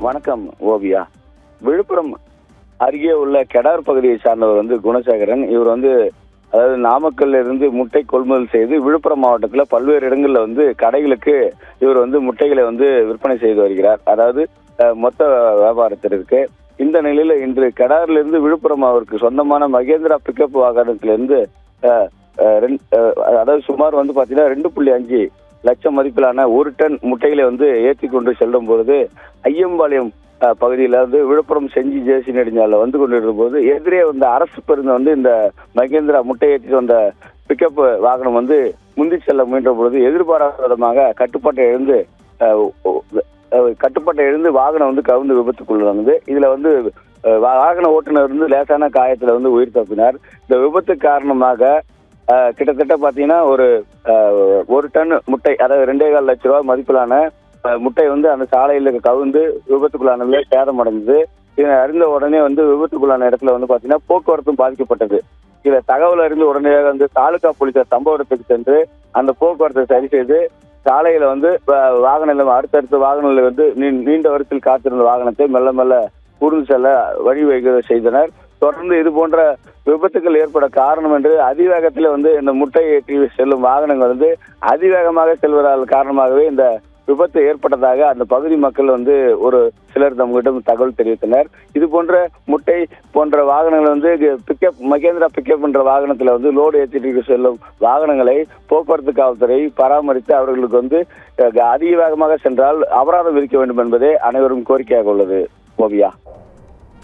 வணக்கம் ஓவியா. விழுப்புரம் அருகே உள்ள கெடார் பகுதியை சார்ந்தவர் குணசேகரன். இவர் அதாவது நாமக்கல்ல இருந்து முட்டை கொள்முதல் செய்து விழுப்புரம் மாவட்டத்தில் பல்வேறு இடங்கள்ல கடைகளுக்கு இவர் முட்டைகளை விற்பனை செய்து வருகிறார். அதாவது மொத்த வியாபாரத்திற்கு. இந்த நிலையில இன்று கெடாரிலிருந்து இருந்து விழுப்புரம் அவருக்கு சொந்தமான மகேந்திரா பிக்கப் வாகனத்திலிருந்து அதாவது சுமார் பாத்தீங்கன்னா 2.5 லட்சம் மதிப்பிலான 1 டன் முட்டைகளை ஏற்றி கொண்டு செல்லும் பொழுது ஐயம்பாளையம் பகுதியில விழுப்புரம் செஞ்சி ஜேசி நெடுஞ்சால கொண்டிருந்த போது எதிரே அரசு பேருந்து இந்த மகேந்திரா முட்டை ஏற்றிட்டு வந்த பிக்கப் வாகனம் முந்தி செல்ல முயன்ற பொழுது எதிர்பாராத விதமாக கட்டுப்பாட்டை எழுந்து வாகனம் கவிழ்ந்து விபத்துக்குள்ளானது. இதுல வாகன ஓட்டுநர் லேசான காயத்துல உயிர் தப்பினார். இந்த விபத்து காரணமாக கிட்டத்தட்ட பாத்தீங்கன்னா ஒரு டன் முட்டை, அதாவது 2.25 லட்சம் ரூபாய் மதிப்பிலான முட்டை அந்த சாலையில கவிழ்ந்து விபத்துக்குள்ளானதுல சேதம் அடைந்தது. இதை அறிந்த உடனே விபத்துக்குள்ளான இடத்துல பாத்தீங்கன்னா போக்குவரத்தும் பாதிக்கப்பட்டது. இதை தகவல் அறிந்து உடனடியாக தாலுகா போலீசார் சம்பவ இடத்துக்கு சென்று அந்த போக்குவரத்தை சரி செய்து சாலையில வாகனம் அடுத்தடுத்த வாகனங்கள் நீண்ட வரிசையில் காத்திருந்த வாகனத்தை மெல்ல மெல்ல கூர்ந்து செல்ல வழிவகை செய்தனர். தொடர்ந்து இது போன்ற விபத்துக்கள் ஏற்பட காரணம் என்று அதிவேகத்தில் இந்த முட்டை ஏற்றி செல்லும் வாகனங்கள் அதிவேகமாக செல்வதால் காரணமாகவே இந்த விபத்து ஏற்பட்டதாக அந்த பகுதி மக்கள் ஒரு சிலர் தம்மிடம் தகவல் தெரிவித்தனர். இது போன்ற முட்டை போன்ற வாகனங்கள் மகேந்திரா பிக்கப் என்ற வாகனத்துல லோடு ஏற்றிட்டு செல்லும் வாகனங்களை போக்குவரத்து காவல்துறை பராமரித்து அவர்களுக்கு அதிக வேகமாக சென்றால் அபராதம் விதிக்க வேண்டும் என்பதே அனைவரும் கோரிக்கையாக உள்ளது. ஓவியா.